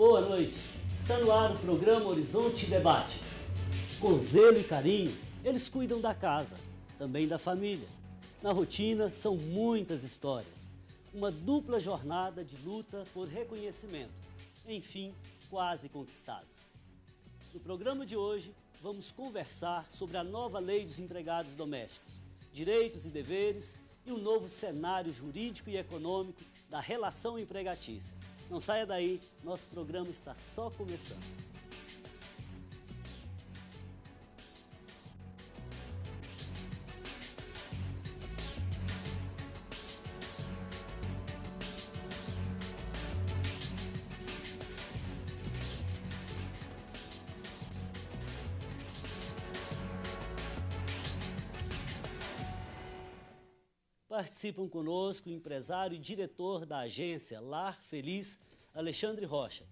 Boa noite. Está no ar o programa Horizonte Debate. Com zelo e carinho, eles cuidam da casa, também da família. Na rotina, são muitas histórias. Uma dupla jornada de luta por reconhecimento. Enfim, quase conquistado. No programa de hoje, vamos conversar sobre a nova lei dos empregados domésticos, direitos e deveres e o novo cenário jurídico e econômico da relação empregatícia. Não saia daí, nosso programa está só começando. Participam conosco o empresário e diretor da agência Lar Feliz, Alexandre Rocha,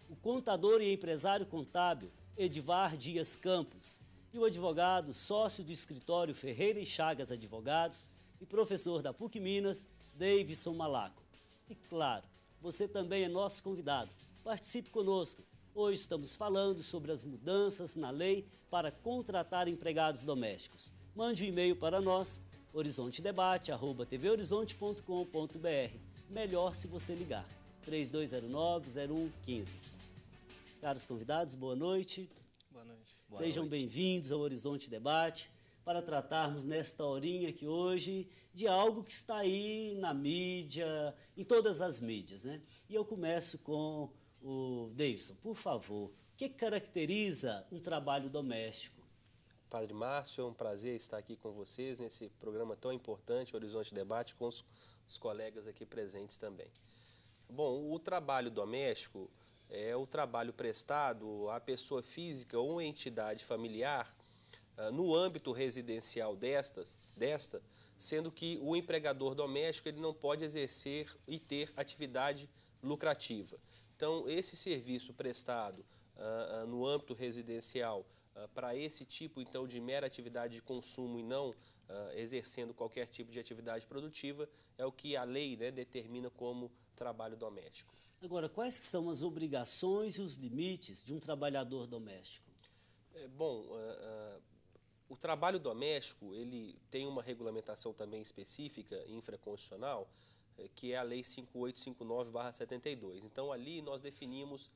o contador e empresário contábil Edivar Dias Campos e o advogado, sócio do escritório Ferreira e Chagas Advogados e professor da PUC Minas, Davidson Malaco. E claro, você também é nosso convidado. Participe conosco. Hoje estamos falando sobre as mudanças na lei para contratar empregados domésticos. Mande um e-mail para nós, horizontedebate@tvhorizonte.com.br. Melhor se você ligar, 3209-0115. Caros convidados, boa noite. Boa noite. Sejam bem-vindos ao Horizonte Debate para tratarmos nesta horinha aqui hoje de algo que está aí na mídia, em todas as mídias, né? E eu começo com o Davidson. Por favor, o que caracteriza um trabalho doméstico? Padre Márcio, é um prazer estar aqui com vocês nesse programa tão importante, Horizonte Debate, com os colegas aqui presentes também. Bom, o trabalho doméstico é o trabalho prestado à pessoa física ou entidade familiar no âmbito residencial desta, sendo que o empregador doméstico ele não pode exercer e ter atividade lucrativa. Então, esse serviço prestado no âmbito residencial para esse tipo então de mera atividade de consumo e não exercendo qualquer tipo de atividade produtiva é o que a lei, né, determina como trabalho doméstico. Agora, quais que são as obrigações e os limites de um trabalhador doméstico? O trabalho doméstico ele tem uma regulamentação também específica, infraconstitucional, que é a Lei 5859/72. Então, ali nós definimos,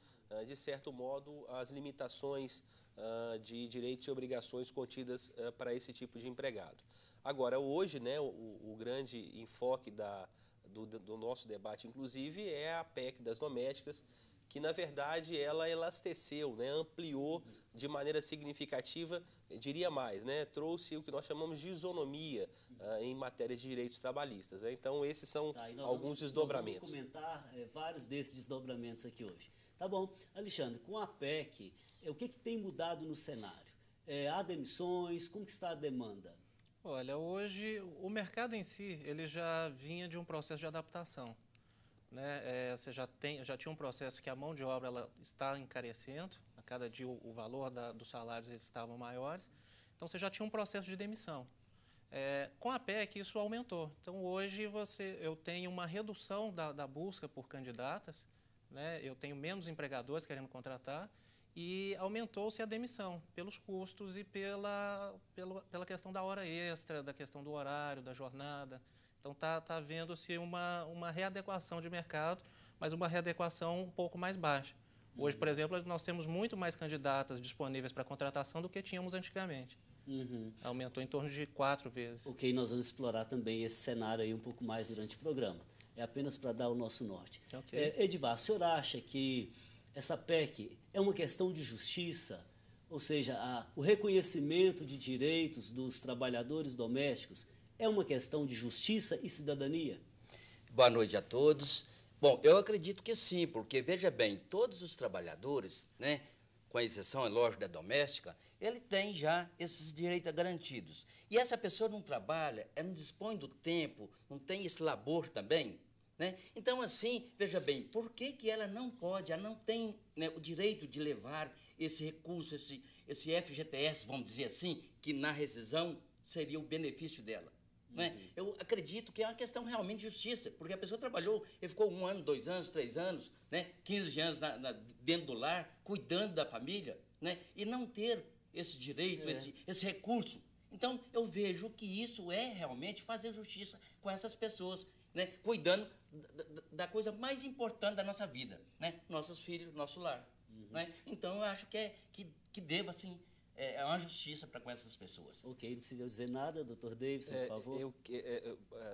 de certo modo, as limitações de direitos e obrigações contidas para esse tipo de empregado. Agora, hoje, né, o grande enfoque do nosso debate, inclusive, é a PEC das domésticas, que, na verdade, ela elasteceu, né, ampliou de maneira significativa, diria mais, né, trouxe o que nós chamamos de isonomia em matéria de direitos trabalhistas. Né? Então, esses são alguns desdobramentos. Nós vamos comentar vários desses desdobramentos aqui hoje. Tá bom. Alexandre, com a PEC, o que tem mudado no cenário? Há demissões? Como que está a demanda? Olha, hoje o mercado em si ele já vinha de um processo de adaptação. Né? Você já tinha um processo que a mão de obra ela está encarecendo, a cada dia o valor dos salários eles estavam maiores, então você já tinha um processo de demissão. Com a PEC isso aumentou, então hoje eu tenho uma redução da busca por candidatas, né? Eu tenho menos empregadores querendo contratar e aumentou-se a demissão pelos custos e pela questão da hora extra, da questão do horário, da jornada. Então está vendo-se uma readequação de mercado, mas uma readequação um pouco mais baixa. Hoje, por exemplo, nós temos muito mais candidatas disponíveis para contratação do que tínhamos antigamente. Aumentou em torno de 4 vezes. Ok, nós vamos explorar também esse cenário aí um pouco mais durante o programa. É apenas para dar o nosso norte. Okay. Edivar, o senhor acha que essa PEC é uma questão de justiça? Ou seja, o reconhecimento de direitos dos trabalhadores domésticos é uma questão de justiça e cidadania? Boa noite a todos. Bom, eu acredito que sim, porque, veja bem, todos os trabalhadores, né, com exceção, é lógico, da doméstica, ele tem já esses direitos garantidos. E essa pessoa não trabalha, ela não dispõe do tempo, não tem esse labor também, né? Então, assim, veja bem, por que ela não pode, ela não tem, né, o direito de levar esse recurso, esse FGTS, vamos dizer assim, que na rescisão seria o benefício dela? Né? Eu acredito que é uma questão realmente de justiça, porque a pessoa trabalhou, ele ficou 1 ano, 2 anos, 3 anos, né? 15 anos dentro do lar, cuidando da família, né? E não ter esse direito, esse recurso. Então, eu vejo que isso é realmente fazer justiça com essas pessoas, né? Cuidando da coisa mais importante da nossa vida, né? Nossos filhos, nosso lar. Né? Então, eu acho que deva, assim, é uma justiça para com essas pessoas. Ok, não precisa dizer nada, doutor Davidson, por favor.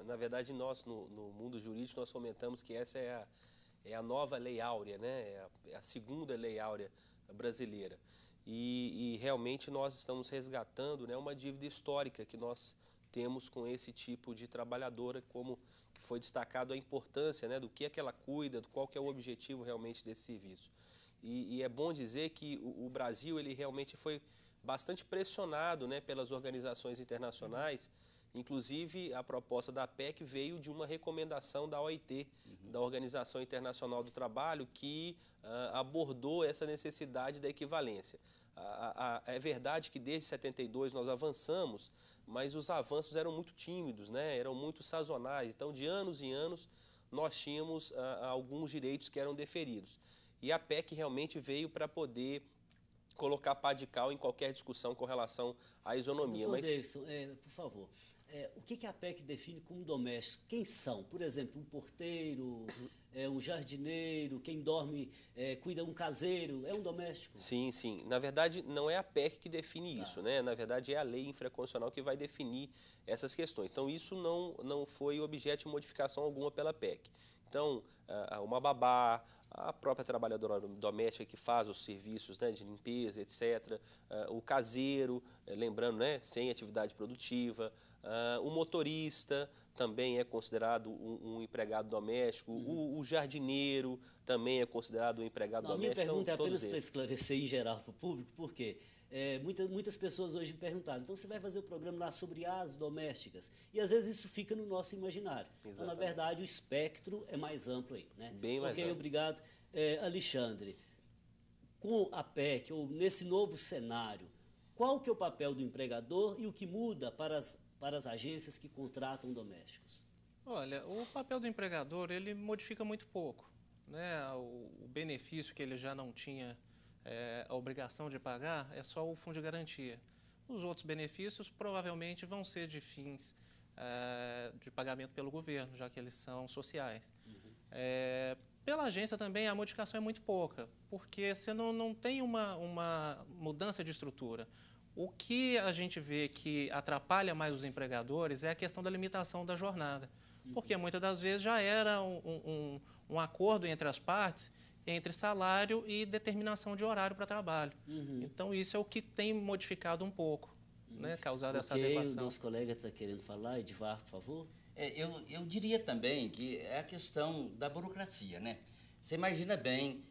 Na verdade, nós, no mundo jurídico, nós comentamos que essa é a nova Lei Áurea, né? É a segunda Lei Áurea brasileira. E realmente nós estamos resgatando, né, uma dívida histórica que nós temos com esse tipo de trabalhadora, como que foi destacado a importância, né, do que é que ela cuida, qual que é o objetivo realmente desse serviço. E é bom dizer que o Brasil ele realmente foi bastante pressionado, né, pelas organizações internacionais. Inclusive, a proposta da PEC veio de uma recomendação da OIT, da Organização Internacional do Trabalho, que abordou essa necessidade da equivalência. É verdade que desde 72 nós avançamos, mas os avanços eram muito tímidos, né, eram muito sazonais. Então, de anos em anos, nós tínhamos alguns direitos que eram deferidos. E a PEC realmente veio para poder colocar pá de cal em qualquer discussão com relação à isonomia. Doutor Davidson, por favor, o que a PEC define como doméstico? Quem são? Por exemplo, um porteiro, um jardineiro, quem dorme, cuida um caseiro, é um doméstico? Sim, sim. Na verdade, não é a PEC que define isso, né? Na verdade, é a lei infraconstitucional que vai definir essas questões. Então, isso não foi objeto de modificação alguma pela PEC. Então, uma babá, a própria trabalhadora doméstica que faz os serviços, né, de limpeza, etc., o caseiro, lembrando, né, sem atividade produtiva, o motorista também é considerado um empregado doméstico, o jardineiro também é considerado um empregado doméstico. A minha pergunta então, é apenas para esclarecer em geral para o público, por quê? Muitas pessoas hoje me perguntaram, então você vai fazer o programa lá sobre as domésticas, e às vezes isso fica no nosso imaginário. Então, na verdade, o espectro é mais amplo aí, né? Bem mais amplo. Obrigado. Alexandre, com a PEC, ou nesse novo cenário, qual que é o papel do empregador e o que muda para as agências que contratam domésticos? Olha, o papel do empregador, ele modifica muito pouco, né? O benefício que ele já não tinha a obrigação de pagar é só o fundo de garantia. Os outros benefícios provavelmente vão ser de fins de pagamento pelo governo, já que eles são sociais. Pela agência também a modificação é muito pouca, porque você não tem uma mudança de estrutura. O que a gente vê que atrapalha mais os empregadores é a questão da limitação da jornada, porque muitas das vezes já era um acordo entre as partes, entre salário e determinação de horário para trabalho. Então, isso é o que tem modificado um pouco, né, causado essa adequação. O nosso colega está querendo falar, Edvar, por favor. Eu diria também que é a questão da burocracia, né? Você imagina bem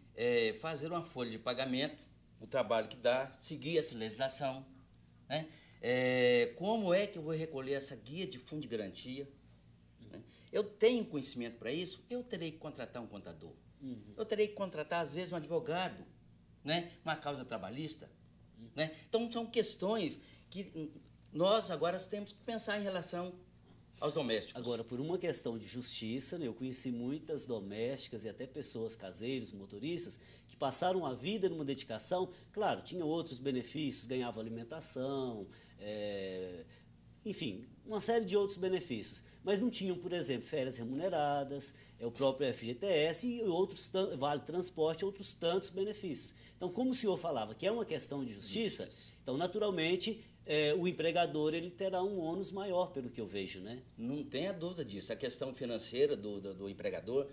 fazer uma folha de pagamento, o trabalho que dá, seguir essa legislação, né? Como é que eu vou recolher essa guia de fundo de garantia? Né? Eu tenho conhecimento para isso, eu terei que contratar um contador. Eu terei que contratar, às vezes, um advogado, né? Uma causa trabalhista. Né? Então, são questões que nós agora temos que pensar em relação aos domésticos. Agora, por uma questão de justiça, né, eu conheci muitas domésticas e até pessoas, caseiros, motoristas, que passaram a vida numa dedicação. Claro, tinha outros benefícios, ganhavam alimentação, enfim, uma série de outros benefícios. Mas não tinham, por exemplo, férias remuneradas, o próprio FGTS e outros vale transporte, outros tantos benefícios. Então, como o senhor falava que é uma questão de justiça, então, naturalmente, o empregador ele terá um ônus maior, pelo que eu vejo, né? Não tenha dúvida disso. A questão financeira do empregador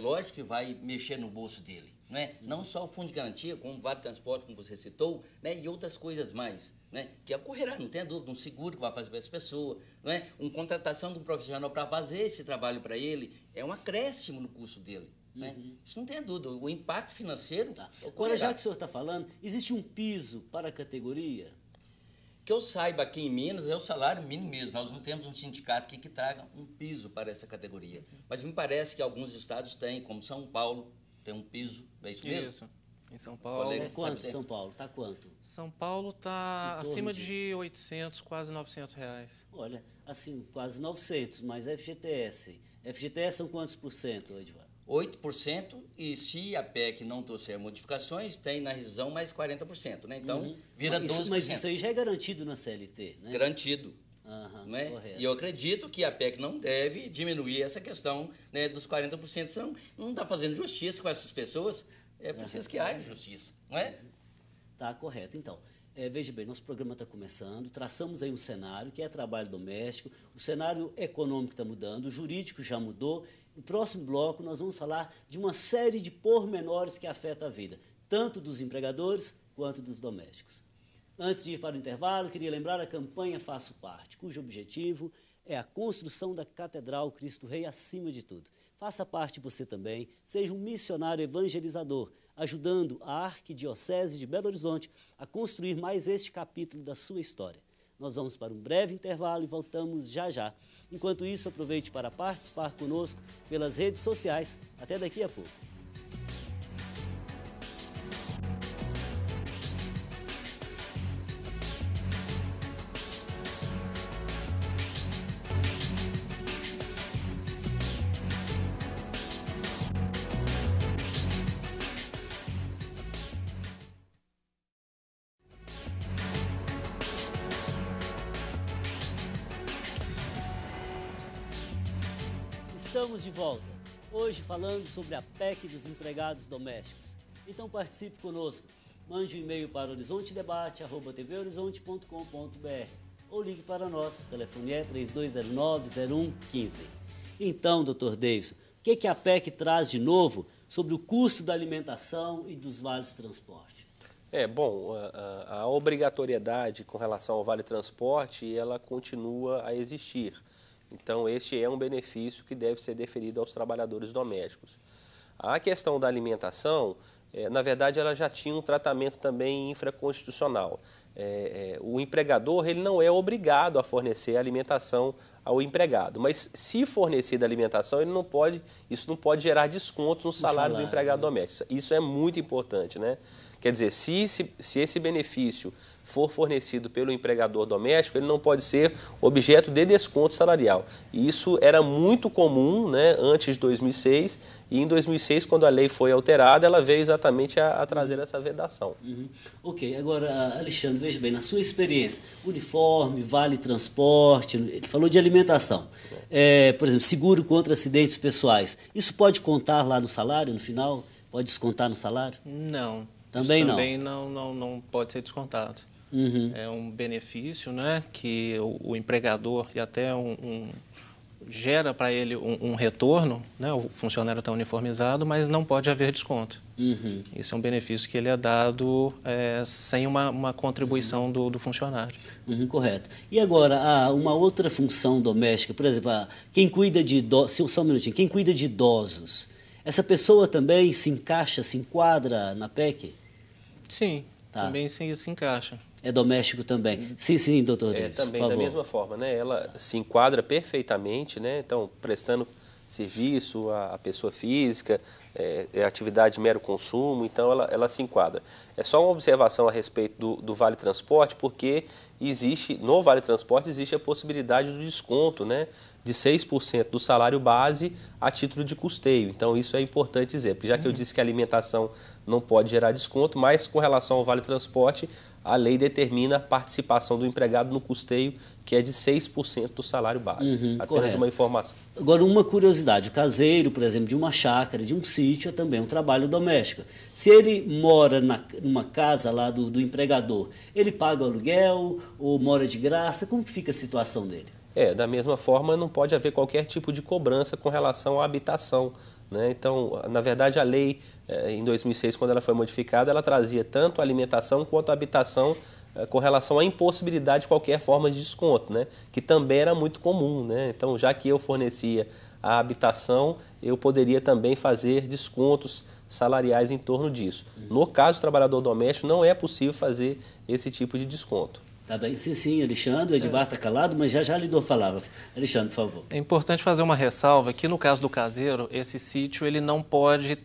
lógico que vai mexer no bolso dele, né? Não só o fundo de garantia, como o vale transporte, como você citou, né? E outras coisas mais, né? Que ocorrerá, não tenha dúvida, um seguro que vai fazer para essa pessoa, não é? Uma contratação de um profissional para fazer esse trabalho para ele, é um acréscimo no custo dele. Né? Isso não tem dúvida, o impacto financeiro... Agora, já que o senhor está falando, existe um piso para a categoria? Que eu saiba, aqui em Minas é o salário mínimo mesmo. Nós não temos um sindicato que traga um piso para essa categoria. Mas me parece que alguns estados têm, como São Paulo, tem um piso, é isso mesmo? Isso. Em São Paulo. Falei. É quanto São Paulo? Tá quanto? São Paulo está Em torno acima de- de 800, quase 900 reais. Olha, assim, quase 900, mas FGTS. FGTS são quantos por cento, Edivaldo? 8%, e se a PEC não trouxer modificações, tem na rescisão mais 40%, né? Então, vira 12%. Mas isso aí já é garantido na CLT, né? Garantido. Aham, Não é? correto. E eu acredito que a PEC não deve diminuir essa questão, né, dos 40%, senão não está fazendo justiça com essas pessoas. É preciso que haja justiça, não é? Tá correto. Então, veja bem, nosso programa está começando, traçamos aí um cenário que é trabalho doméstico, o cenário econômico está mudando, o jurídico já mudou. No próximo bloco, nós vamos falar de uma série de pormenores que afetam a vida, tanto dos empregadores quanto dos domésticos. Antes de ir para o intervalo, queria lembrar a campanha Faço Parte, cujo objetivo é a construção da Catedral Cristo Rei acima de tudo. Faça parte você também, seja um missionário evangelizador, ajudando a Arquidiocese de Belo Horizonte a construir mais este capítulo da sua história. Nós vamos para um breve intervalo e voltamos já já. Enquanto isso, aproveite para participar conosco pelas redes sociais. Até daqui a pouco. Estamos de volta, hoje falando sobre a PEC dos empregados domésticos. Então participe conosco, mande um e-mail para horizontedebate@tvhorizonte.com.br ou ligue para nós, o telefone é 3209-0115. Então, Dr. Davidson, o que a PEC traz de novo sobre o custo da alimentação e dos vales transporte? Bom, a obrigatoriedade com relação ao Vale Transporte, ela continua a existir. Então, este é um benefício que deve ser deferido aos trabalhadores domésticos. A questão da alimentação, na verdade, ela já tinha um tratamento também infraconstitucional. O empregador ele não é obrigado a fornecer alimentação ao empregado, mas se fornecida alimentação, isso não pode gerar desconto no salário do empregado doméstico. Isso é muito importante, né? Quer dizer, se esse benefício for fornecido pelo empregador doméstico, ele não pode ser objeto de desconto salarial. E isso era muito comum, né, antes de 2006, e em 2006, quando a lei foi alterada, ela veio exatamente a trazer essa vedação. Ok, agora, Alexandre, veja bem, na sua experiência, uniforme, vale transporte, ele falou de alimentação, por exemplo, seguro contra acidentes pessoais, isso pode contar lá no salário, no final? Pode descontar no salário? Não. Também não? Também não pode ser descontado. É um benefício, né, que o empregador e até gera para ele um retorno, né, o funcionário está uniformizado, mas não pode haver desconto. Isso é um benefício que ele é dado sem uma contribuição do funcionário. Correto. E agora, uma outra função doméstica, por exemplo, quem cuida de idosos, só um minutinho, quem cuida de idosos, essa pessoa também se encaixa, se enquadra na PEC? Sim, também se encaixa. É doméstico também. Sim, doutor Davis, também por da favor. mesma forma, né? Ela se enquadra perfeitamente, né? Então, prestando serviço à pessoa física, atividade de mero consumo, então ela se enquadra. É só uma observação a respeito do Vale Transporte, porque no Vale Transporte existe a possibilidade do desconto, né, de 6% do salário base a título de custeio. Então, isso é importante dizer, porque já que eu disse que a alimentação não pode gerar desconto, mas com relação ao Vale Transporte, a lei determina a participação do empregado no custeio, que é de 6% do salário base. Apenas correto. uma informação. Agora, uma curiosidade, o caseiro, por exemplo, de uma chácara, de um sítio, é também um trabalho doméstico. Se ele mora numa casa lá do empregador, ele paga o aluguel ou mora de graça? Como que fica a situação dele? Da mesma forma, não pode haver qualquer tipo de cobrança com relação à habitação, né? Então, na verdade, a lei, em 2006, quando ela foi modificada, ela trazia tanto a alimentação quanto a habitação com relação à impossibilidade de qualquer forma de desconto, né? Que também era muito comum, né? Então, já que eu fornecia a habitação, eu poderia também fazer descontos salariais em torno disso. No caso do trabalhador doméstico, não é possível fazer esse tipo de desconto. Tá bem? Sim, Alexandre. O Edivar está calado, mas já lhe dou a palavra. Alexandre, por favor. É importante fazer uma ressalva que, no caso do caseiro, esse sítio ele não pode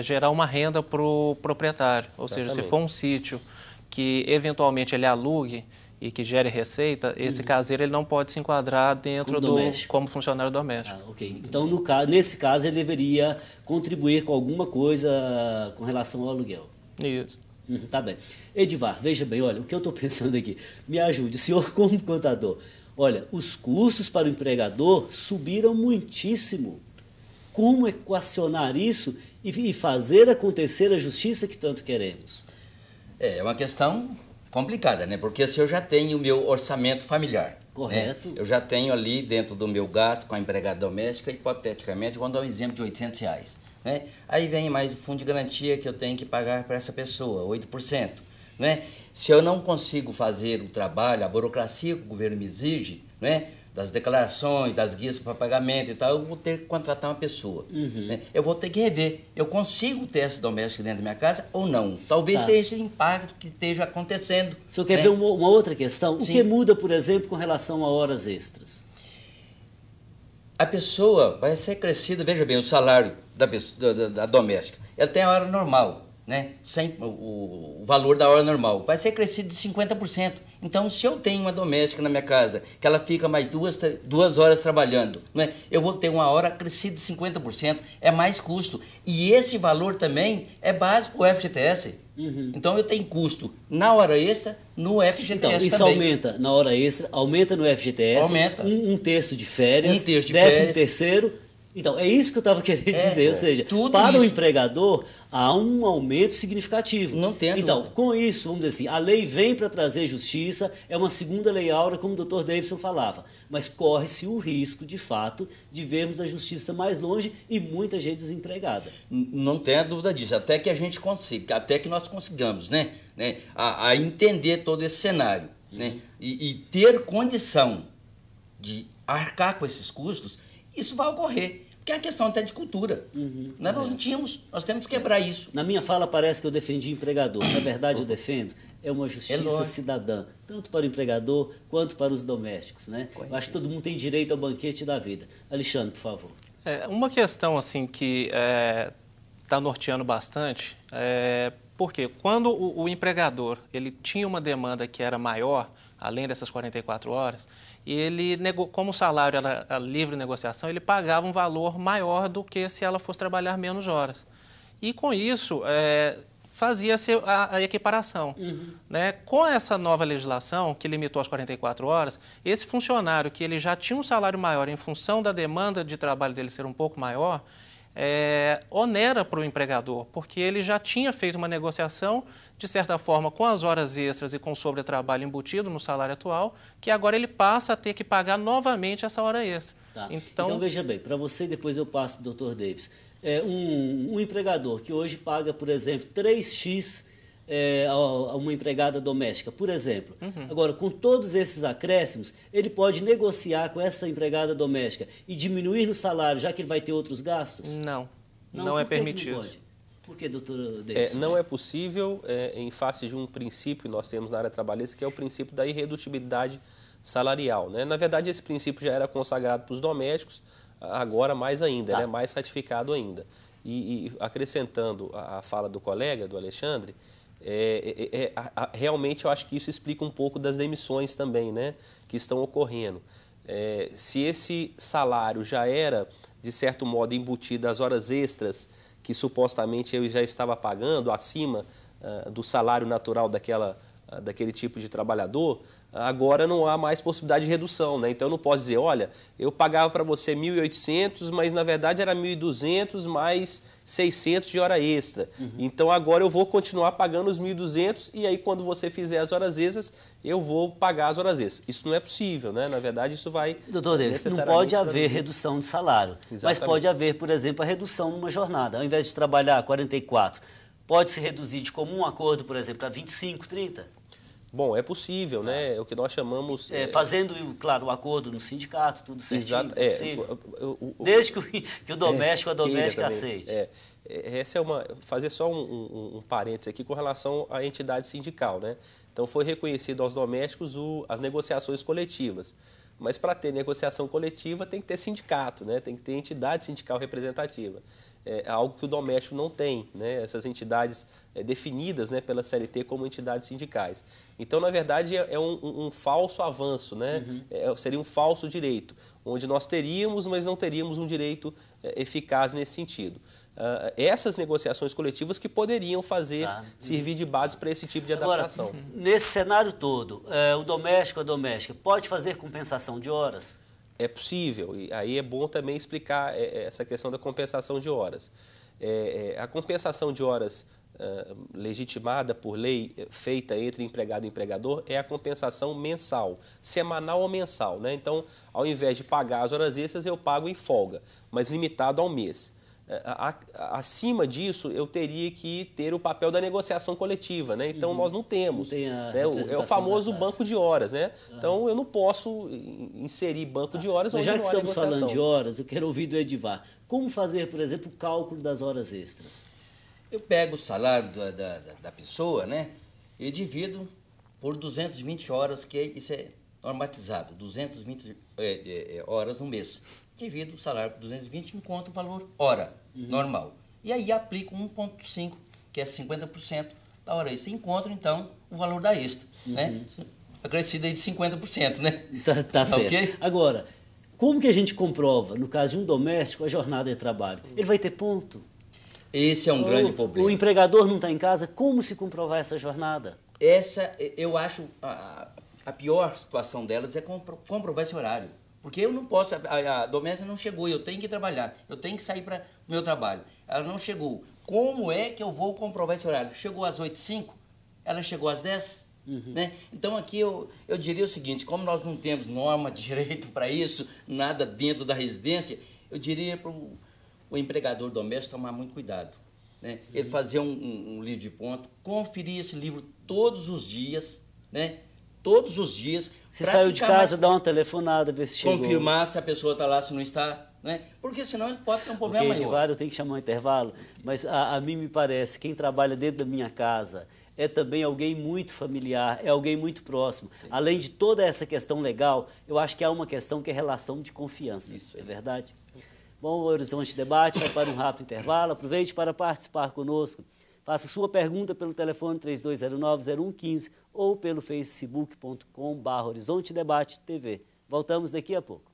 gerar uma renda para o proprietário. Ou seja, se for um sítio que eventualmente ele alugue e que gere receita, esse caseiro ele não pode se enquadrar dentro como funcionário doméstico. Ok. Então, nesse caso, ele deveria contribuir com alguma coisa com relação ao aluguel. Isso. Tá bem. Edivar, veja bem, olha, o que eu estou pensando aqui, me ajude, o senhor como contador, olha, os custos para o empregador subiram muitíssimo. Como equacionar isso e fazer acontecer a justiça que tanto queremos? É uma questão complicada, né? Porque se eu já tenho o meu orçamento familiar, correto, né? Eu já tenho ali dentro do meu gasto com a empregada doméstica, hipoteticamente, vamos dar um exemplo de R$800. Né? Aí vem mais o fundo de garantia que eu tenho que pagar para essa pessoa, 8%. Né? Se eu não consigo fazer o trabalho, a burocracia que o governo me exige, né? Das declarações, das guias para pagamento e tal, eu vou ter que contratar uma pessoa. Né? Eu vou ter que rever. Eu consigo ter essa doméstica dentro da minha casa ou não? Talvez seja esse impacto que esteja acontecendo. O senhor quer ver uma outra questão? Sim. O que muda, por exemplo, com relação a horas extras? A pessoa vai ser crescida, veja bem, o salário da doméstica. Ela tem a hora normal, né? Sem o valor da hora normal. Vai ser crescido de 50%. Então, se eu tenho uma doméstica na minha casa, que ela fica mais duas horas trabalhando, né? Eu vou ter uma hora crescida de 50%, é mais custo. E esse valor também é básico para o FGTS. Então, eu tenho custo na hora extra, no FGTS então, isso também. Aumenta na hora extra, aumenta no FGTS, aumenta. Um terço de férias, 13º. Então, é isso que eu estava querendo dizer, ou seja, para o empregador há um aumento significativo. Não tem Então, dúvida. com isso, vamos dizer assim, a lei vem para trazer justiça, é uma segunda lei áurea, como o Dr. Davidson falava, mas corre-se o risco, de fato, de vermos a justiça mais longe e muita gente desempregada. Não tenha dúvida disso, até que a gente consiga, até que nós consigamos, né? A entender todo esse cenário, né? E ter condição de arcar com esses custos, isso vai ocorrer. Que é a questão até de cultura. Nós não tínhamos, nós temos que quebrar isso. Na minha fala parece que eu defendi empregador. Na verdade, eu defendo uma justiça cidadã, tanto para o empregador quanto para os domésticos. Né? Eu acho que todo mundo tem direito ao banquete da vida. Alexandre, por favor. Uma questão assim que está norteando bastante, porque quando o empregador ele tinha uma demanda que era maior, além dessas 44 horas, e ele, como o salário era a livre negociação, ele pagava um valor maior do que se ela fosse trabalhar menos horas. E com isso, fazia-se a equiparação. Né? Com essa nova legislação, que limitou as 44 horas, esse funcionário que ele já tinha um salário maior em função da demanda de trabalho dele ser um pouco maior, onera para o empregador, porque ele já tinha feito uma negociação, de certa forma, com as horas extras e com o sobretrabalho embutido no salário atual, que agora ele passa a ter que pagar novamente essa hora extra. Tá. Então, veja bem, para você, depois eu passo para o Dr. Davis. Um empregador que hoje paga, por exemplo, 3x a uma empregada doméstica, por exemplo. Agora, com todos esses acréscimos, ele pode negociar com essa empregada doméstica e diminuir no salário, já que ele vai ter outros gastos? Não é permitido. Não pode? Por que, doutor Davis? Não é possível, em face de um princípio que nós temos na área trabalhista, que é o princípio da irredutibilidade salarial. Né? Na verdade, esse princípio já era consagrado para os domésticos, agora mais ainda, né? Mais ratificado ainda. E acrescentando a fala do colega, do Alexandre, realmente eu acho que isso explica um pouco das demissões também, né? Que estão ocorrendo. Se esse salário já era, de certo modo, embutido às horas extras, que supostamente eu já estava pagando acima do salário natural daquele tipo de trabalhador, agora não há mais possibilidade de redução, né? Então eu não posso dizer, olha, eu pagava para você 1.800, mas na verdade era 1.200 mais 600 de hora extra. Então agora eu vou continuar pagando os 1.200 e aí quando você fizer as horas extras, eu vou pagar as horas extras. Isso não é possível, né? Na verdade isso vai... Doutor Davis, não pode haver redução de salário, Exatamente. Mas pode haver, por exemplo, a redução numa jornada. Ao invés de trabalhar 44, pode se reduzir de comum acordo, por exemplo, para 25, 30? Bom, é possível, né? É o que nós chamamos... Fazendo, claro, o acordo no sindicato, tudo certinho, Exato, é possível. Desde que o doméstico, a doméstica aceite. Essa é fazer só um parênteses aqui com relação à entidade sindical, né? Então, foi reconhecido aos domésticos as negociações coletivas. Mas, para ter negociação coletiva, tem que ter sindicato, né? Tem que ter entidade sindical representativa. É algo que o doméstico não tem, né? Essas entidades definidas, né, pela CLT como entidades sindicais. Então, na verdade, é um falso avanço, né? Seria um falso direito, onde nós teríamos, mas não teríamos um direito eficaz nesse sentido. Essas negociações coletivas que poderiam servir de base para esse tipo de adaptação. Agora, nesse cenário todo, o doméstico, a doméstica, pode fazer compensação de horas? É possível, e aí é bom também explicar essa questão da compensação de horas. A compensação de horas legitimada por lei, feita entre empregado e empregador, é a compensação mensal, semanal ou mensal, né? Então, ao invés de pagar as horas extras, eu pago em folga, mas limitado ao mês. Acima disso, eu teria que ter o papel da negociação coletiva, né? Então, nós não temos. Não tem é o famoso banco de horas, né? Então, eu não posso inserir banco de horas Mas onde já não que há estamos negociação. falando de horas, eu quero ouvir do Edivar. Como fazer, por exemplo, o cálculo das horas extras? Eu pego o salário da pessoa, né? E divido por 220 horas, que isso é normatizado, 220 horas no mês. Divido o salário por 220 e encontro o valor hora, normal. E aí aplico 1,5, que é 50% da hora extra. E encontro, então, o valor da extra, né? Acrescido aí de 50%, né? Tá certo. Okay? Agora, como que a gente comprova, no caso de um doméstico, a jornada de trabalho? Ele vai ter ponto? Esse é um grande problema. O empregador não está em casa, como se comprovar essa jornada? Essa, eu acho, a pior situação delas é comprovar esse horário. Porque eu não posso, a doméstica não chegou, eu tenho que trabalhar, eu tenho que sair para o meu trabalho. Ela não chegou. Como é que eu vou comprovar esse horário? Chegou às 8h05? Ela chegou às 10? Né? Então aqui eu diria o seguinte, como nós não temos norma de direito para isso, nada dentro da residência, eu diria para o empregador doméstico tomar muito cuidado. Né? Ele fazer um livro de ponto, conferir esse livro todos os dias, né? Todos os dias. Se saiu de casa, dá uma telefonada, ver se chegou. Confirmar se a pessoa está lá, se não está, né? Porque senão ele pode ter um problema maior. Edivar, eu tenho que chamar um intervalo, mas a mim me parece, quem trabalha dentro da minha casa é também alguém muito familiar, é alguém muito próximo. Sim. Além de toda essa questão legal, eu acho que há uma questão que é relação de confiança. Isso é verdade? Bom, o Horizonte Debate vai para um rápido intervalo. Aproveite para participar conosco. Faça sua pergunta pelo telefone 3209-0115 ou pelo facebook.com/Horizonte Debate TV. Voltamos daqui a pouco.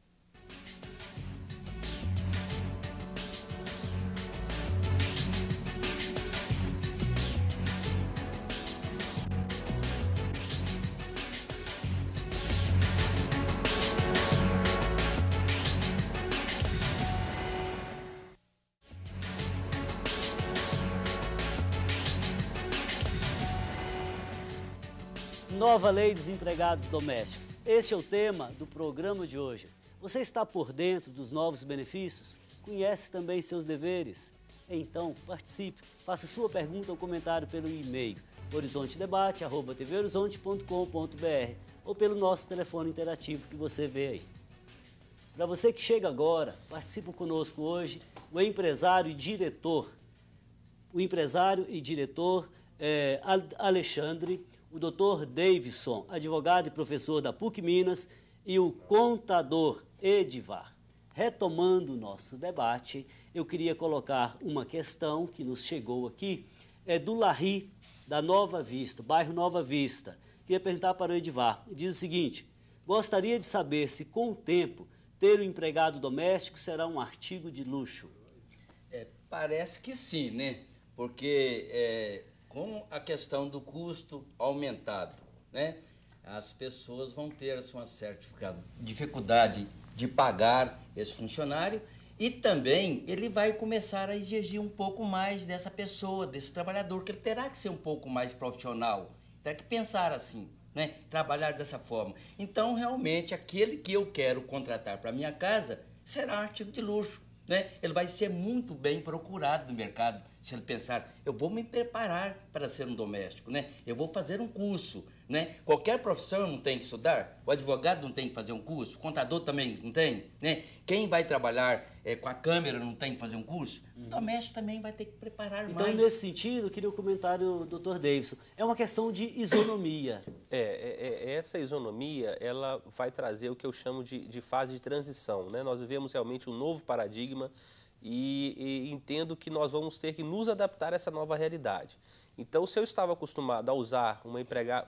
Nova Lei dos Empregados Domésticos. Este é o tema do programa de hoje. Você está por dentro dos novos benefícios? Conhece também seus deveres? Então, participe. Faça sua pergunta ou comentário pelo e-mail horizontedebate@tvhorizonte.com.br ou pelo nosso telefone interativo que você vê aí. Para você que chega agora, participa conosco hoje o empresário e diretor Alexandre, o Dr. Davidson, advogado e professor da PUC Minas, e o contador Edivar. Retomando o nosso debate, eu queria colocar uma questão que nos chegou aqui, do Larry, da Nova Vista, bairro Nova Vista. Queria perguntar para o Edivar. Diz o seguinte: gostaria de saber se, com o tempo, ter um empregado doméstico será um artigo de luxo. Parece que sim, né? Porque com a questão do custo aumentado, né? As pessoas vão ter uma certa dificuldade de pagar esse funcionário e também ele vai começar a exigir um pouco mais dessa pessoa, desse trabalhador, que ele terá que ser um pouco mais profissional, terá que pensar assim, né? Trabalhar dessa forma. Então, realmente, aquele que eu quero contratar para minha casa será um artigo de luxo, né? Ele vai ser muito bem procurado no mercado Se ele pensar, eu vou me preparar para ser um doméstico, né? Eu vou fazer um curso, né? Qualquer profissão não tem que estudar, o advogado não tem que fazer um curso, o contador também não tem, né? Quem vai trabalhar com a câmera não tem que fazer um curso, o doméstico também vai ter que preparar então, mais. Então, nesse sentido, eu queria um comentário do Dr. Davidson. É uma questão de isonomia. Essa isonomia, ela vai trazer o que eu chamo de fase de transição, né? Nós vivemos realmente um novo paradigma e entendo que nós vamos ter que nos adaptar a essa nova realidade. Então, se eu estava acostumado a usar um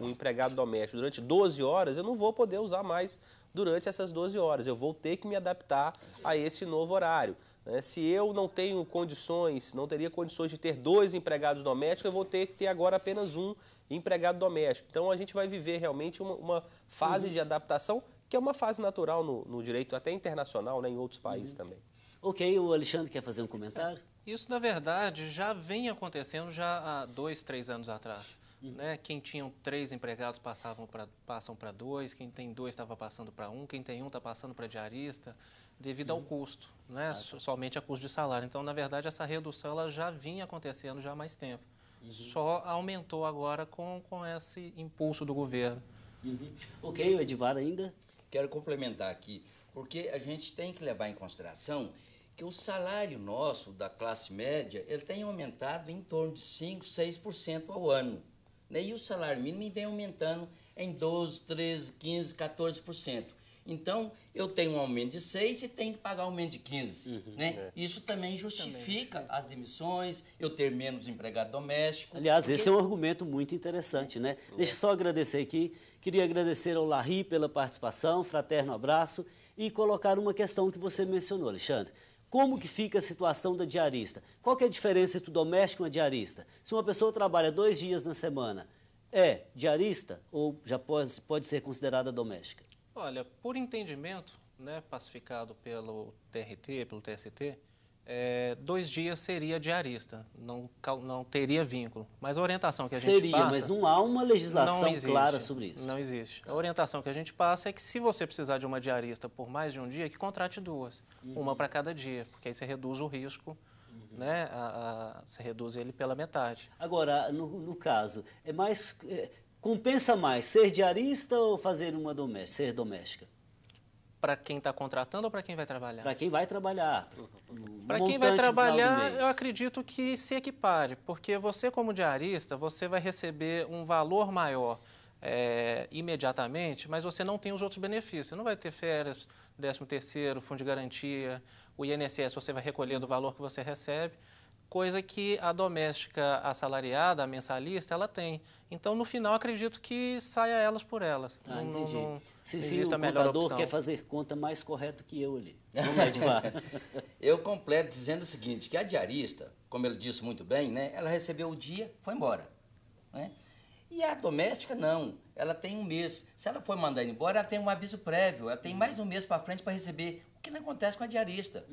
empregado doméstico durante 12 horas, eu não vou poder usar mais durante essas 12 horas. Eu vou ter que me adaptar a esse novo horário. Se eu não tenho condições, não teria condições de ter 2 empregados domésticos, eu vou ter que ter agora apenas um empregado doméstico. Então, a gente vai viver realmente uma fase de adaptação, que é uma fase natural no direito até internacional, né, em outros países também. Ok, o Alexandre quer fazer um comentário? Isso, na verdade, já vem acontecendo já há 2, 3 anos atrás. Né? Quem tinha 3 empregados passam para 2, quem tem 2 estava passando para 1, quem tem 1 está passando para diarista, devido ao custo, né? Somente a custo de salário. Então, na verdade, essa redução ela já vinha acontecendo já há mais tempo. Só aumentou agora com esse impulso do governo. Ok, o Edivar ainda? Quero complementar aqui, porque a gente tem que levar em consideração que o salário nosso da classe média ele tem aumentado em torno de 5, 6% ao ano. Né? E o salário mínimo vem aumentando em 12, 13, 15, 14%. Então, eu tenho um aumento de 6 e tenho que pagar um aumento de 15. Né? Isso também justifica as demissões, eu ter menos empregado doméstico. Aliás, esse é um argumento muito interessante, né? Deixa eu só agradecer aqui. Queria agradecer ao Larry pela participação, fraterno abraço, e colocar uma questão que você mencionou, Alexandre. Como que fica a situação da diarista? Qual que é a diferença entre o doméstico e uma diarista? Se uma pessoa trabalha 2 dias na semana, é diarista ou já pode ser considerada doméstica? Olha, por entendimento, né, pacificado pelo TRT, pelo TST, 2 dias seria diarista, não teria vínculo. Mas a orientação que a gente passa... Mas não há uma legislação clara sobre isso. Não existe. A orientação que a gente passa é que se você precisar de uma diarista por mais de um dia, que contrate 2, uma para cada dia, porque aí você reduz o risco, né? Você reduz ele pela metade. Agora, no caso, compensa mais ser diarista ou fazer ser doméstica? Para quem está contratando ou para quem vai trabalhar? Para quem vai trabalhar. Para quem vai trabalhar, eu acredito que se equipare, porque você como diarista, você vai receber um valor maior imediatamente, mas você não tem os outros benefícios. Você não vai ter férias, 13º, fundo de garantia, o INSS você vai recolher do valor que você recebe, coisa que a doméstica assalariada, a mensalista, ela tem. Então, no final, acredito que saia elas por elas. Entendi. Se existe o a melhor contador opção. quer fazer conta mais correto que eu ali. Vamos lá, Edivar. Eu completo dizendo o seguinte, que a diarista, como ele disse muito bem, né, ela recebeu o dia, foi embora. Né? E a doméstica, não. Ela tem um mês. Se ela for mandar embora, ela tem um aviso prévio. Ela tem mais um mês para frente para receber. O que não acontece com a diarista.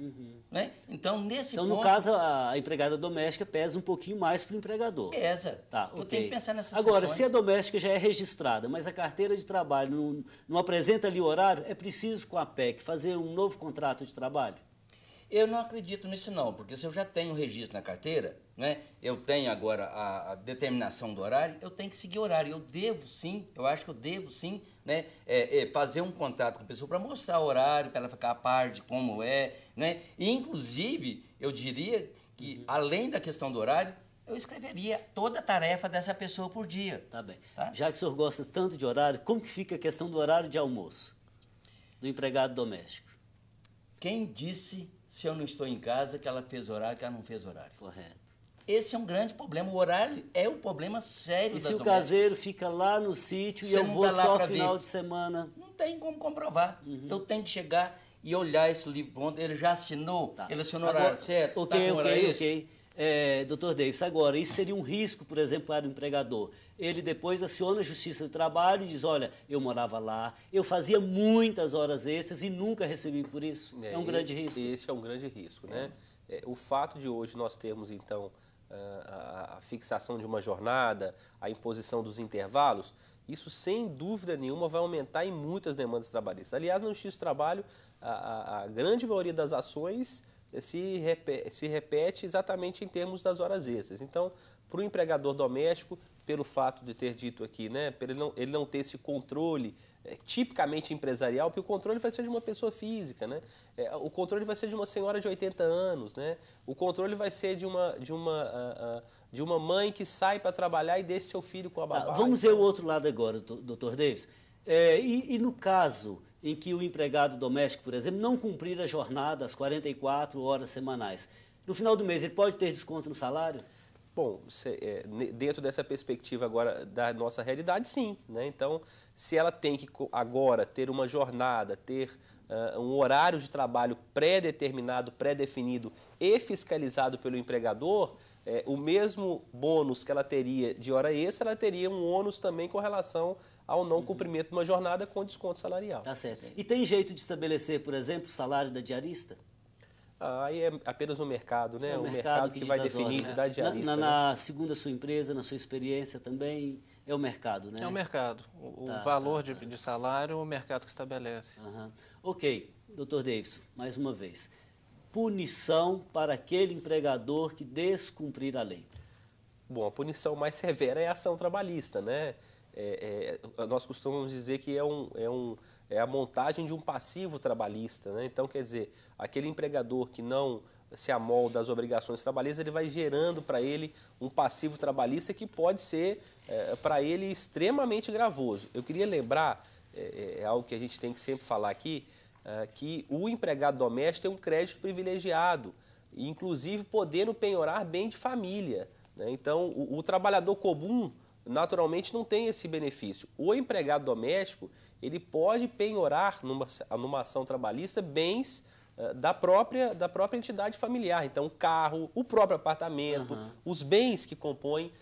Né? Então, nesse ponto... no caso, a empregada doméstica pesa um pouquinho mais para o empregador. Pesa. Tá, Eu tenho que pensar nessas Agora, sessões. se a doméstica já é registrada, mas a carteira de trabalho não apresenta ali o horário, é preciso com a PEC fazer um novo contrato de trabalho? Eu não acredito nisso não, porque se eu já tenho o registro na carteira, né, eu tenho agora a determinação do horário, eu tenho que seguir o horário. Eu devo sim, eu acho que eu devo sim, né, fazer um contrato com a pessoa para mostrar o horário, para ela ficar a par de como é. Né? E, inclusive, eu diria que, além da questão do horário, eu escreveria toda a tarefa dessa pessoa por dia. Tá bem. Tá? Já que o senhor gosta tanto de horário, como que fica a questão do horário de almoço do empregado doméstico? Quem disse, se eu não estou em casa, que ela fez horário, que ela não fez horário? Correto. Esse é um grande problema. O horário é um problema sério das E se o domésticas. caseiro fica lá no sítio e Você eu não vou tá lá só pra final ver. de semana? Não tem como comprovar. Eu tenho que chegar e olhar esse livro. Onde ele já assinou, Tá. ele assinou o horário certo, tá com horário extra. Dr. Davis, agora, isso seria um risco, por exemplo, para o empregador. Ele depois aciona a Justiça do Trabalho e diz, olha, eu morava lá, eu fazia muitas horas extras e nunca recebi por isso. É um grande risco. Esse é um grande risco, né? O fato de hoje nós termos, então, a fixação de uma jornada, a imposição dos intervalos, isso, sem dúvida nenhuma, vai aumentar em muitas demandas trabalhistas. Aliás, na Justiça do Trabalho, a grande maioria das ações se repete exatamente em termos das horas extras. Então, para o empregador doméstico, pelo fato de ter dito aqui, né, ele não ter esse controle tipicamente empresarial, porque o controle vai ser de uma pessoa física, né? O controle vai ser de uma senhora de 80 anos, né? O controle vai ser de uma mãe que sai para trabalhar e deixa seu filho com a babá. Vamos ver o outro lado agora, Dr. Davis. E no caso em que o empregado doméstico, por exemplo, não cumprir a jornada, as 44 horas semanais, no final do mês ele pode ter desconto no salário? Bom, dentro dessa perspectiva agora da nossa realidade, sim, né? Então, se ela tem que agora ter uma jornada, ter um horário de trabalho pré-determinado, pré-definido e fiscalizado pelo empregador, o mesmo bônus que ela teria de hora extra, ela teria um ônus também com relação ao não cumprimento de uma jornada com desconto salarial. Tá certo. E tem jeito de estabelecer, por exemplo, o salário da diarista? Aí é apenas o mercado, né? O mercado que vai definir da diarista. Segundo a sua empresa, na sua experiência também, é o mercado, né? É o mercado. O valor de salário, o mercado que estabelece. Ok, Dr. Davis, mais uma vez. Punição para aquele empregador que descumprir a lei. Bom, a punição mais severa é a ação trabalhista, né? Nós costumamos dizer que é a montagem de um passivo trabalhista, né? Então, quer dizer, aquele empregador que não se amolda às obrigações trabalhistas, ele vai gerando para ele um passivo trabalhista que pode ser, para ele, extremamente gravoso. Eu queria lembrar, algo que a gente tem que sempre falar aqui, que o empregado doméstico tem um crédito privilegiado, inclusive podendo penhorar bem de família, né? Então, o trabalhador comum, naturalmente, não tem esse benefício. O empregado doméstico, ele pode penhorar numa ação trabalhista bens da própria entidade familiar. Então, o carro, o próprio apartamento, os bens que compõem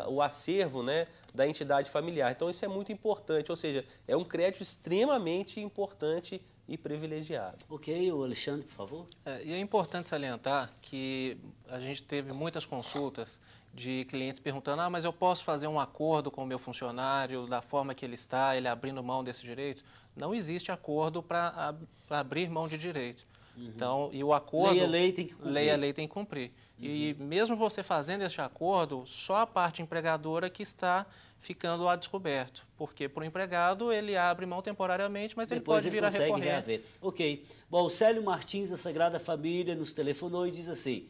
o acervo, né, da entidade familiar. Então, isso é muito importante, ou seja, é um crédito extremamente importante e privilegiado. Ok, o Alexandre, por favor. E é importante salientar que a gente teve muitas consultas de clientes perguntando, mas eu posso fazer um acordo com o meu funcionário da forma que ele está, ele abrindo mão desse direito? Não existe acordo para abrir mão de direito. Então, e o acordo... Lei a lei tem que cumprir. Lei a lei tem que cumprir. E mesmo você fazendo este acordo, só a parte empregadora que está ficando a descoberto. Porque para o empregado, ele abre mão temporariamente, mas depois ele pode vir a recorrer. Reaver. Ok. Bom, o Célio Martins, da Sagrada Família, nos telefonou e diz assim,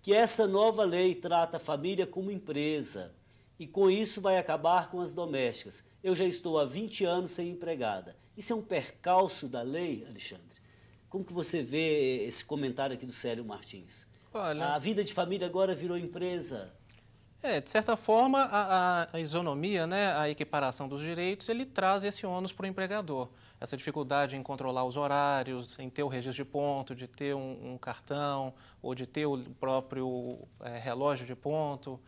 que essa nova lei trata a família como empresa e com isso vai acabar com as domésticas. Eu já estou há 20 anos sem empregada. Isso é um percalço da lei, Alexandre? Como que você vê esse comentário aqui do Célio Martins? Olha, a vida de família agora virou empresa. De certa forma, a isonomia, né, a equiparação dos direitos, ele traz esse ônus para o empregador. Essa dificuldade em controlar os horários, em ter o registro de ponto, de ter um cartão, ou de ter o próprio relógio de ponto.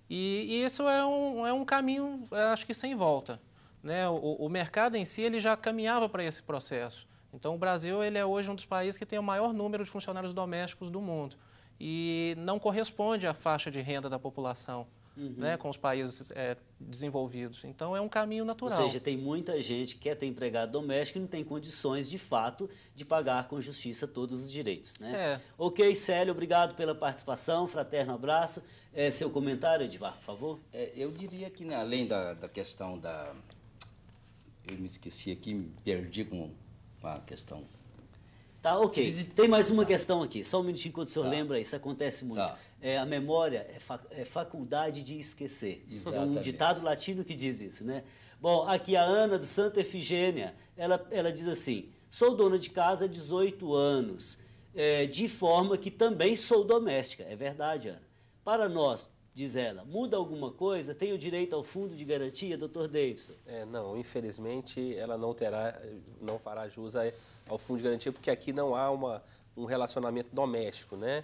E isso é um caminho, acho que sem volta, né? O mercado em si ele já caminhava para esse processo. Então, o Brasil ele é hoje um dos países que tem o maior número de funcionários domésticos do mundo. E não corresponde à faixa de renda da população, né, com os países desenvolvidos. Então, é um caminho natural. Ou seja, tem muita gente que quer ter empregado doméstico e não tem condições, de fato, de pagar com justiça todos os direitos, né? Ok, Célio, obrigado pela participação, fraterno abraço. Seu comentário, Edivar, por favor? Eu diria que, além da questão da... Eu me esqueci aqui, me perdi com a questão... Tá, ok. Tem mais uma questão aqui. Só um minutinho enquanto o senhor lembra, isso acontece muito. A memória é faculdade de esquecer. Exatamente. É um ditado latino que diz isso, né? Bom, aqui a Ana, do Santa Efigênia, ela diz assim, sou dona de casa há 18 anos, de forma que também sou doméstica. É verdade, Ana. Para nós, diz ela, muda alguma coisa? Tenho direito ao fundo de garantia, Dr. Davidson? Não, infelizmente ela não fará jus ao fundo de garantia, porque aqui não há um relacionamento doméstico, né?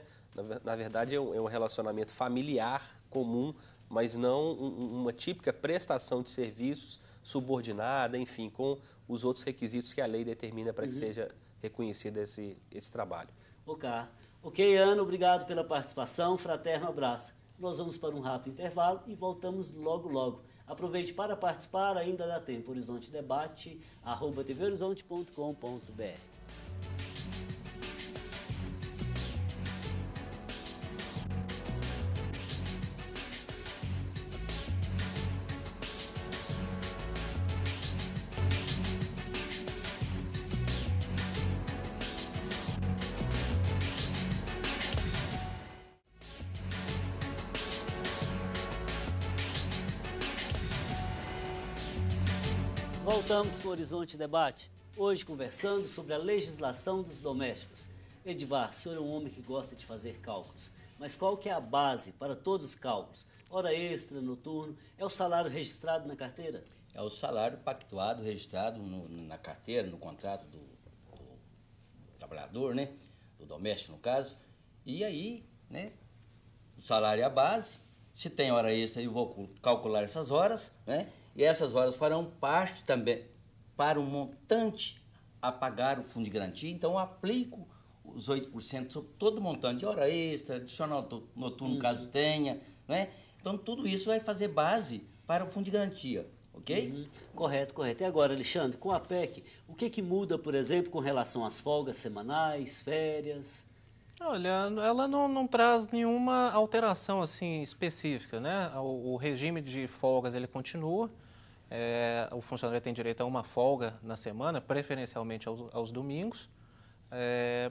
Na verdade, é um relacionamento familiar comum, mas não uma típica prestação de serviços subordinada, enfim, com os outros requisitos que a lei determina para que seja reconhecido esse trabalho. Ok, Ana, obrigado pela participação, fraterno abraço. Nós vamos para um rápido intervalo e voltamos logo, logo. Aproveite para participar, ainda dá tempo. Horizonte Debate, @tvhorizonte.com.br. Voltamos com o Horizonte Debate, hoje conversando sobre a legislação dos domésticos. Edivar, o senhor é um homem que gosta de fazer cálculos, mas qual que é a base para todos os cálculos? Hora extra, noturno, é o salário registrado na carteira? É o salário pactuado, registrado na carteira, no contrato do trabalhador, né? Do doméstico, no caso. E aí, né? O salário é a base. Se tem hora extra, eu vou calcular essas horas, né? E essas horas farão parte também para o montante a pagar o fundo de garantia. Então, eu aplico os 8% sobre todo o montante de hora extra, adicional noturno, caso tenha, né? Então, tudo isso vai fazer base para o fundo de garantia, ok? Correto, correto. E agora, Alexandre, com a PEC, o que muda, por exemplo, com relação às folgas semanais, férias? Olha, ela não traz nenhuma alteração assim específica, né? O regime de folgas ele continua. O funcionário tem direito a uma folga na semana, preferencialmente aos domingos.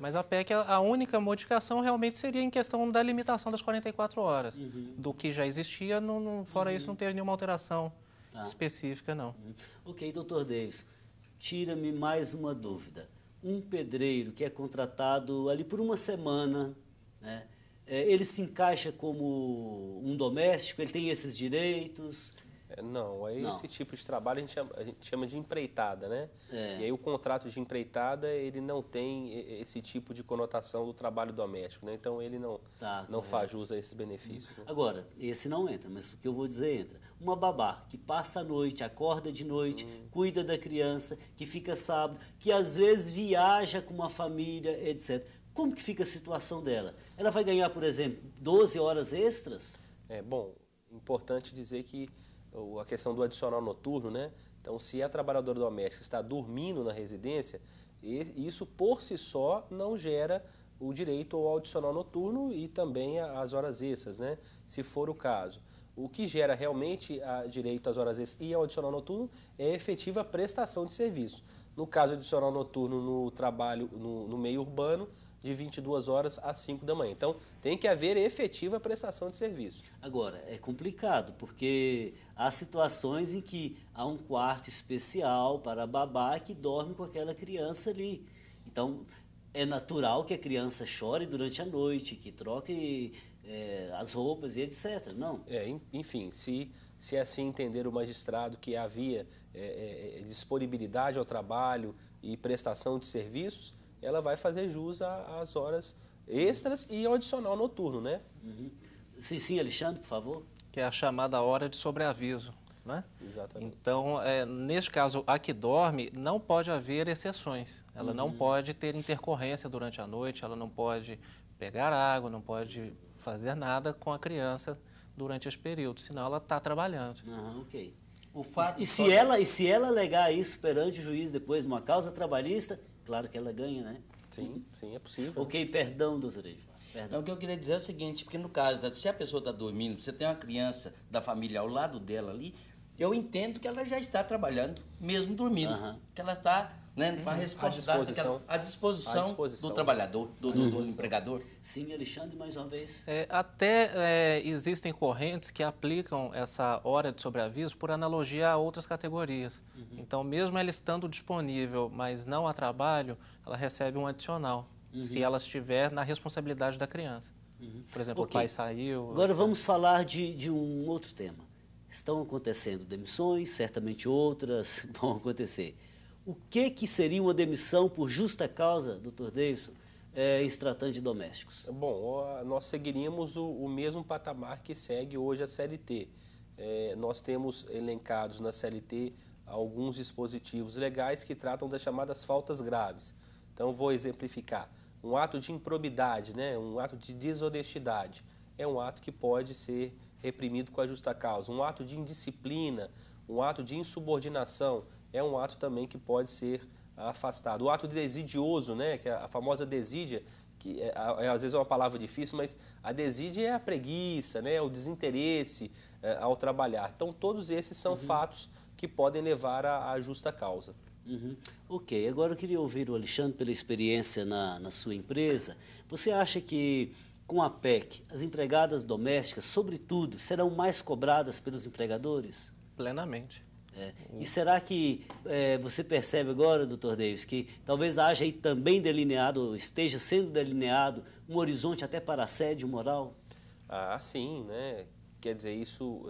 Mas a PEC, a única modificação realmente seria em questão da limitação das 44 horas. Do que já existia, fora isso não teve nenhuma alteração específica, não. Ok, doutor Deis, tira-me mais uma dúvida. Um pedreiro que é contratado ali por uma semana, né, ele se encaixa como um doméstico, ele tem esses direitos? Não, aí esse tipo de trabalho a gente chama de empreitada, né? E aí o contrato de empreitada, ele não tem esse tipo de conotação do trabalho doméstico, né? Então ele não faz jus a esses benefícios. Né? Agora, esse não entra, mas o que eu vou dizer entra. Uma babá que passa a noite, acorda de noite, cuida da criança, que fica sábado, que às vezes viaja com uma família, etc. Como que fica a situação dela? Ela vai ganhar, por exemplo, 12 horas extras? Bom, importante dizer que a questão do adicional noturno, né? Então, se a trabalhadora doméstica está dormindo na residência, isso por si só não gera o direito ao adicional noturno e também às horas extras, né? Se for o caso. O que gera realmente direito às horas extras e ao adicional noturno é a efetiva prestação de serviço. No caso adicional noturno no trabalho no meio urbano, de 22 horas às 5 da manhã. Então, tem que haver efetiva prestação de serviço. Agora, é complicado, porque há situações em que há um quarto especial para a babá que dorme com aquela criança ali. Então, é natural que a criança chore durante a noite, que troque as roupas e etc. Não? Enfim, se assim entender o magistrado que havia disponibilidade ao trabalho e prestação de serviços, ela vai fazer jus às horas extras e ao adicional noturno, né? Sim, Alexandre, por favor. Que é a chamada hora de sobreaviso, né? Exatamente. Então, neste caso, a que dorme, não pode haver exceções. Ela não pode ter intercorrência durante a noite, ela não pode pegar água, não pode fazer nada com a criança durante esse período, senão ela está trabalhando. Ok. O fato E se ela alegar isso perante o juiz depois de uma causa trabalhista, claro que ela ganha, né? Sim, é possível. Ok, perdão, doutor Edivar. Não, o que eu queria dizer é o seguinte, porque no caso, se a pessoa está dormindo, você tem uma criança da família ao lado dela ali, eu entendo que ela já está trabalhando, mesmo dormindo, que ela está, né, com a responsabilidade, à disposição do trabalhador, do empregador. Sim, Alexandre, mais uma vez. Existem correntes que aplicam essa hora de sobreaviso por analogia a outras categorias. Então, mesmo ela estando disponível, mas não a trabalho, ela recebe um adicional, se ela estiver na responsabilidade da criança. Por exemplo, o pai saiu... Agora etc. vamos falar de um outro tema. Estão acontecendo demissões, certamente outras vão acontecer. O que seria uma demissão por justa causa, doutor Davidson, em se tratando de domésticos? Bom, nós seguiríamos o mesmo patamar que segue hoje a CLT. Nós temos elencados na CLT alguns dispositivos legais que tratam das chamadas faltas graves. Então, vou exemplificar. Um ato de improbidade, né? Um ato de desonestidade, é um ato que pode ser reprimido com a justa causa. Um ato de indisciplina, um ato de insubordinação, é um ato também que pode ser afastado. O ato desidioso, né? Que é a famosa desídia, que às vezes é uma palavra difícil, mas a desídia é a preguiça, né? O desinteresse ao trabalhar. Então, todos esses são fatos que podem levar à justa causa. Ok, agora eu queria ouvir o Alexandre pela experiência na sua empresa. Você acha que com a PEC, as empregadas domésticas, sobretudo, serão mais cobradas pelos empregadores? Plenamente. E será que você percebe agora, doutor Davis, que talvez haja aí também delineado, esteja sendo delineado, um horizonte até para assédio moral? Ah, sim, né? Quer dizer, isso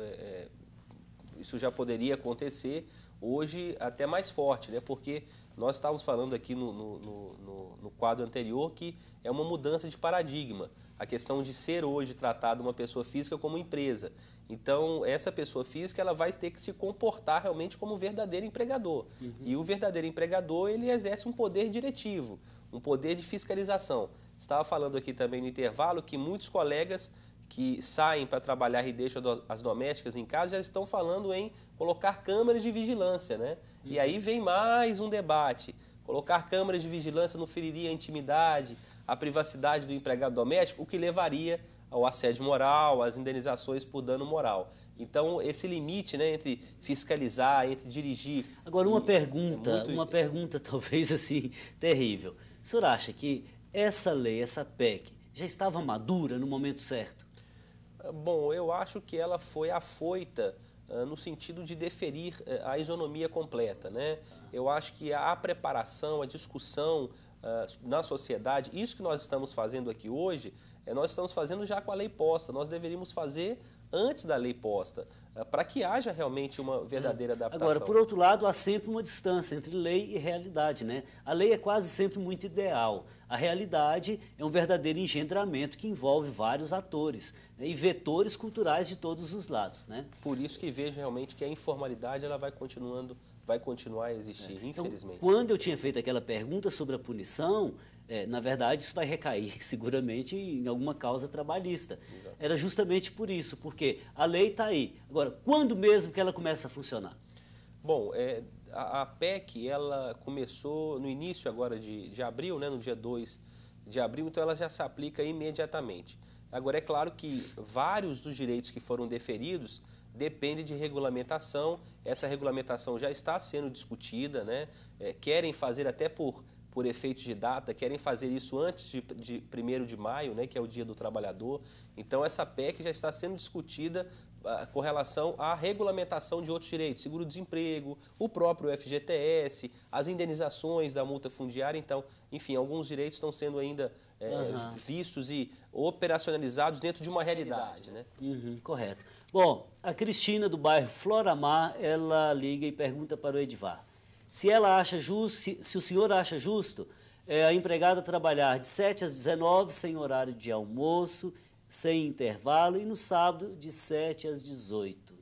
já poderia acontecer hoje até mais forte, né? Porque nós estávamos falando aqui no quadro anterior que é uma mudança de paradigma. A questão de ser hoje tratado uma pessoa física como empresa. Então, essa pessoa física ela vai ter que se comportar realmente como um verdadeiro empregador. E o verdadeiro empregador, ele exerce um poder diretivo, um poder de fiscalização. Estava falando aqui também no intervalo que muitos colegas que saem para trabalhar e deixam as domésticas em casa já estão falando em colocar câmeras de vigilância, né? E aí vem mais um debate. Colocar câmeras de vigilância não feriria a intimidade, a privacidade do empregado doméstico, o que levaria ao assédio moral, às indenizações por dano moral. Então, esse limite, né, entre fiscalizar, entre dirigir... Agora, uma pergunta talvez assim, terrível. O senhor acha que essa lei, essa PEC, já estava madura no momento certo? Bom, eu acho que ela foi afoita no sentido de deferir a isonomia completa, né? Eu acho que a preparação, a discussão na sociedade, isso que nós estamos fazendo aqui hoje, nós estamos fazendo já com a lei posta, nós deveríamos fazer antes da lei posta, para que haja realmente uma verdadeira adaptação. Agora, por outro lado, há sempre uma distância entre lei e realidade, né? A lei é quase sempre muito ideal. A realidade é um verdadeiro engendramento que envolve vários atores, né? E vetores culturais de todos os lados, né? Por isso que vejo realmente que a informalidade ela vai continuar a existir, infelizmente. Então, quando eu tinha feito aquela pergunta sobre a punição, na verdade, isso vai recair seguramente em alguma causa trabalhista. Exato. Era justamente por isso, porque a lei está aí. Agora, quando mesmo que ela começa a funcionar? Bom, a PEC ela começou no início agora de abril, né, no dia 2 de abril, então ela já se aplica imediatamente. Agora, é claro que vários dos direitos que foram deferidos dependem de regulamentação. Essa regulamentação já está sendo discutida, né? Querem fazer até por efeitos de data, querem fazer isso antes de 1º de maio, né, que é o Dia do Trabalhador. Então, essa PEC já está sendo discutida com relação à regulamentação de outros direitos, seguro-desemprego, o próprio FGTS, as indenizações da multa fundiária. Então, enfim, alguns direitos estão sendo ainda vistos e operacionalizados dentro de uma realidade, né? Correto. Bom, a Cristina, do bairro Floramar, ela liga e pergunta para o Edivar. Se ela acha justo, se o senhor acha justo a empregada trabalhar de 7 às 19, sem horário de almoço, sem intervalo, e no sábado de 7 às 18.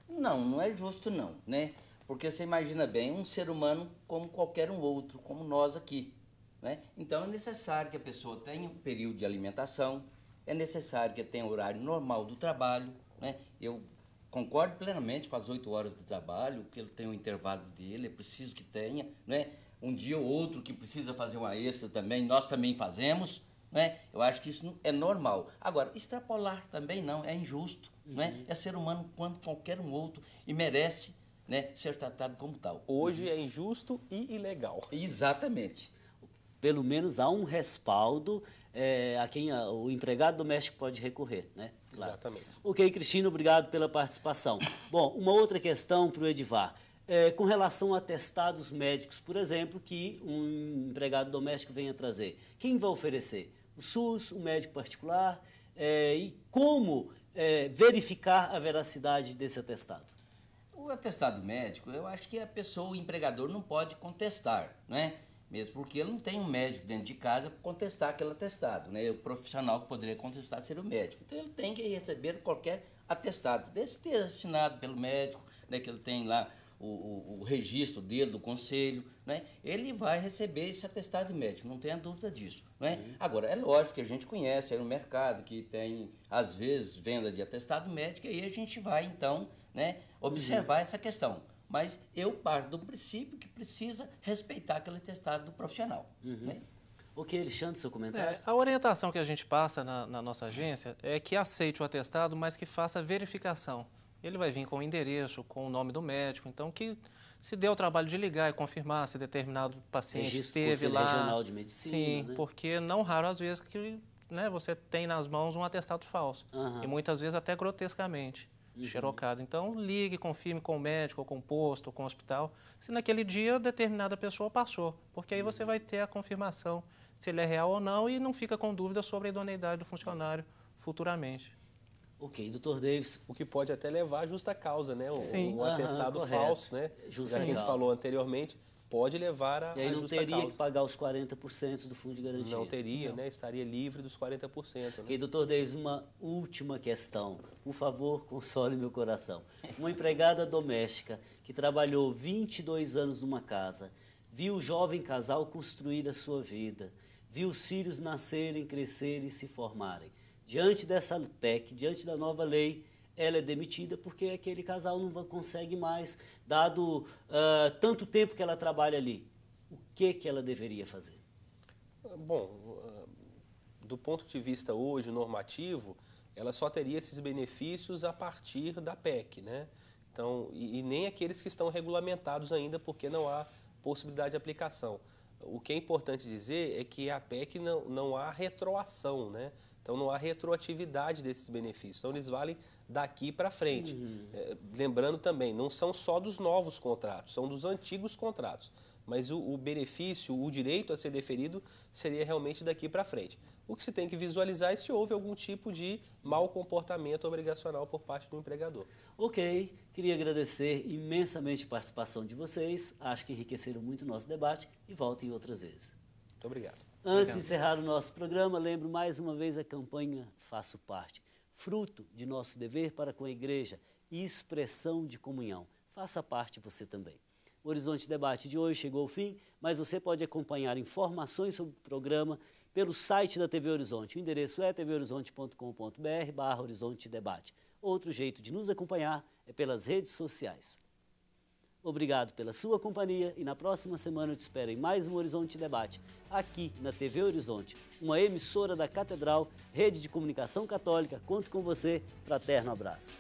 Não é justo não, né? Porque você imagina bem, um ser humano como qualquer um outro, como nós aqui, né? Então é necessário que a pessoa tenha um período de alimentação, é necessário que tenha horário normal do trabalho, né? Eu concordo plenamente com as 8 horas de trabalho, que ele tem um intervalo dele, é preciso que tenha, né? Um dia ou outro que precisa fazer uma extra também, nós também fazemos, né? Eu acho que isso é normal. Agora, extrapolar também não, é injusto, né? É ser humano como qualquer um outro e merece, né, ser tratado como tal. Hoje é injusto e ilegal. Exatamente. Pelo menos há um respaldo a quem o empregado doméstico pode recorrer, né? Claro. Exatamente. Ok, Cristina, obrigado pela participação. Bom, uma outra questão para o Edivar. Com relação a atestados médicos, por exemplo, que um empregado doméstico venha trazer. Quem vai oferecer? O SUS, o médico particular? E como verificar a veracidade desse atestado? O atestado médico, eu acho que a pessoa, o empregador, não pode contestar, né? Mesmo porque ele não tem um médico dentro de casa para contestar aquele atestado, né? O profissional que poderia contestar seria o médico. Então, ele tem que receber qualquer atestado, desde ter assinado pelo médico, né? Que ele tem lá o registro dele, do conselho, né? Ele vai receber esse atestado médico, não tenha dúvida disso, né? Agora, é lógico que a gente conhece aí o mercado, que tem, às vezes, venda de atestado médico, e aí a gente vai, então, né, observar essa questão. Mas eu parto do princípio que precisa respeitar aquele atestado do profissional. Né? Ok, Alexandre, seu comentário? A orientação que a gente passa na nossa agência é que aceite o atestado, mas que faça a verificação. Ele vai vir com o endereço, com o nome do médico, então que se dê o trabalho de ligar e confirmar se determinado paciente Registro esteve Conselho lá. Regional de Medicina, Sim, né? porque não raro às vezes que, né, você tem nas mãos um atestado falso. E muitas vezes até grotescamente. xerocado. Então, ligue, confirme com o médico, ou com o posto, ou com o hospital, se naquele dia determinada pessoa passou, porque aí você vai ter a confirmação se ele é real ou não e não fica com dúvida sobre a idoneidade do funcionário futuramente. Ok, doutor Davis. O que pode até levar a justa causa, né? Sim. Um atestado falso, né? Justa Já que a gente causa. falou anteriormente, pode levar a E aí não justa teria causa. que pagar os 40% do fundo de garantia. Não teria, né? Estaria livre dos 40%. Né? Ok, doutor Davis, uma última questão. Por favor, console meu coração. Uma empregada doméstica que trabalhou 22 anos numa casa, viu o jovem casal construir a sua vida, viu os filhos nascerem, crescerem e se formarem. Diante dessa PEC, diante da nova lei, ela é demitida porque aquele casal não consegue mais, dado tanto tempo que ela trabalha ali. O que ela deveria fazer? Bom, do ponto de vista hoje normativo, ela só teria esses benefícios a partir da PEC, né? Então, e nem aqueles que estão regulamentados ainda, porque não há possibilidade de aplicação. O que é importante dizer é que a PEC não há retroação, né? Então, não há retroatividade desses benefícios. Então, eles valem daqui para frente. Lembrando também, não são só dos novos contratos, são dos antigos contratos. Mas o benefício, o direito a ser deferido seria realmente daqui para frente. O que se tem que visualizar é se houve algum tipo de mau comportamento obrigacional por parte do empregador. Ok, queria agradecer imensamente a participação de vocês. Acho que enriqueceram muito o nosso debate e voltem outras vezes. Muito obrigado. Antes de encerrar o nosso programa, lembro mais uma vez a campanha Faço Parte, fruto de nosso dever para com a igreja e expressão de comunhão. Faça parte você também. O Horizonte Debate de hoje chegou ao fim, mas você pode acompanhar informações sobre o programa pelo site da TV Horizonte. O endereço é tvhorizonte.com.br/Horizonte Debate. Outro jeito de nos acompanhar é pelas redes sociais. Obrigado pela sua companhia e na próxima semana eu te espero em mais um Horizonte Debate, aqui na TV Horizonte, uma emissora da Catedral, Rede de Comunicação Católica. Conto com você, fraterno abraço.